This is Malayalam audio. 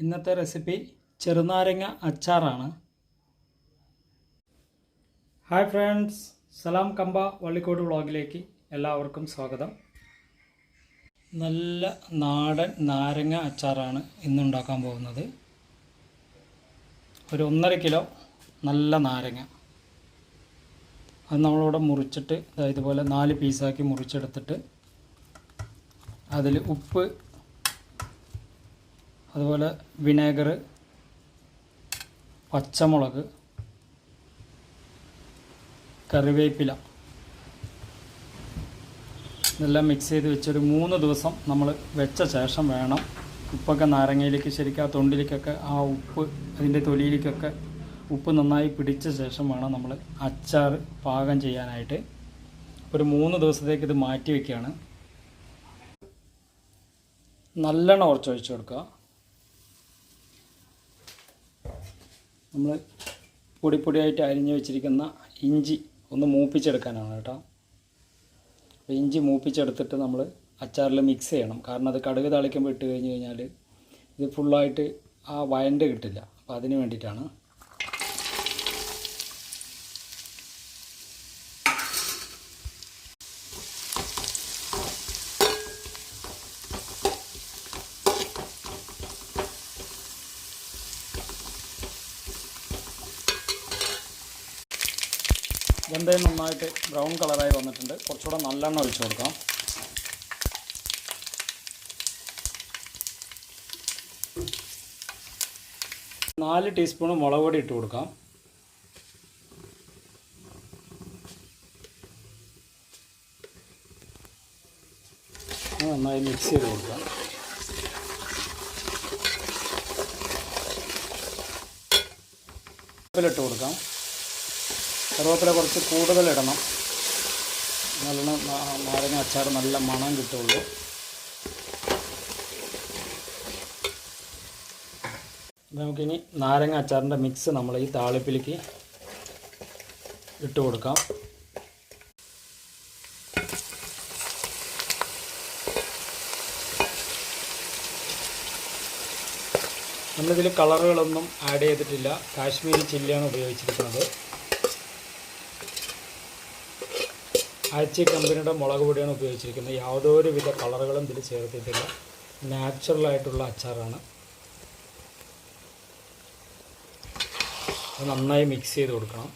ഇന്നത്തെ റെസിപ്പി ചെറുനാരങ്ങ അച്ചാറാണ്. ഹായ് ഫ്രണ്ട്സ്, സലാം കമ്പ വള്ളിക്കോട് വ്ളോഗിലേക്ക് എല്ലാവർക്കും സ്വാഗതം. നല്ല നാടൻ നാരങ്ങ അച്ചാറാണ് ഇന്നുണ്ടാക്കാൻ പോകുന്നത്. ഒരു 1.5 കിലോ നല്ല നാരങ്ങ അത് നമ്മളിവിടെ മുറിച്ചിട്ട് ഇതുപോലെ 4 പീസാക്കി മുറിച്ചെടുത്തിട്ട് അതിൽ ഉപ്പ്, അതുപോലെ വിനേഗർ, പച്ചമുളക്, കറിവേപ്പില ഇതെല്ലാം മിക്സ് ചെയ്ത് വെച്ചൊരു 3 ദിവസം നമ്മൾ വെച്ച ശേഷം വേണം ഉപ്പൊക്കെ നാരങ്ങയിലേക്ക് ശരിക്കും ആ തൊണ്ടിലേക്കൊക്കെ ആ ഉപ്പ് അതിൻ്റെ തൊലിയിലേക്കൊക്കെ ഉപ്പ് നന്നായി പിടിച്ച ശേഷം വേണം നമ്മൾ അച്ചാർ പാകം ചെയ്യാനായിട്ട്. ഒരു 3 ദിവസത്തേക്ക് ഇത് മാറ്റി വയ്ക്കുകയാണ്. നല്ലെണ്ണ കുറച്ച് ഒഴിച്ചു കൊടുക്കുക. നമ്മൾ പൊടിയായിട്ട് അരിഞ്ഞ് വെച്ചിരിക്കുന്ന ഇഞ്ചി ഒന്ന് മൂപ്പിച്ചെടുക്കാനാണ് കേട്ടോ. അപ്പോൾ ഇഞ്ചി മൂപ്പിച്ചെടുത്തിട്ട് നമ്മൾ അച്ചാറിൽ മിക്സ് ചെയ്യണം. കാരണം അത് കടുക് താളിക്കുമ്പോൾ ഇട്ട് കഴിഞ്ഞ് കഴിഞ്ഞാൽ ഇത് ഫുള്ളായിട്ട് ആ വഴണ്ട് കിട്ടില്ല. അപ്പോൾ അതിന് വേണ്ടിയിട്ടാണ്. വെന്തയം നന്നായിട്ട് ബ്രൗൺ കളറായി വന്നിട്ടുണ്ട്. കുറച്ചുകൂടെ നല്ലെണ്ണ ഒഴിച്ചു കൊടുക്കാം. നാല് ടീസ്പൂൺ മുളക് പൊടി ഇട്ട് കൊടുക്കാം. നന്നായി മിക്സ് ചെയ്ത് കൊടുക്കാം. ഇട്ട് കൊടുക്കാം. കറിവേപ്പില കുറച്ച് കൂടുതലിടണം, നല്ലോണം നാരങ്ങ അച്ചാർ നല്ല മണം കിട്ടുള്ളൂ. നമുക്കിനി നാരങ്ങ അച്ചാറിൻ്റെ മിക്സ് നമ്മൾ ഈ താളിപ്പിലേക്ക് ഇട്ട് കൊടുക്കാം. നമ്മളിതിൽ കളറുകളൊന്നും ആഡ് ചെയ്തിട്ടില്ല. കാശ്മീരി ചില്ലിയാണ് ഉപയോഗിച്ചിരിക്കുന്നത്. ആച്ചി കമ്പനിയുടെ മുളക് പൊടിയാണ് ഉപയോഗിച്ചിരിക്കുന്നത്. യാതൊരു വിധ കളറുകളും ഇതിൽ ചേർത്തിട്ടില്ല. നാച്ചുറലായിട്ടുള്ള അച്ചാറാണ്. നന്നായി മിക്സ് ചെയ്ത് കൊടുക്കണം.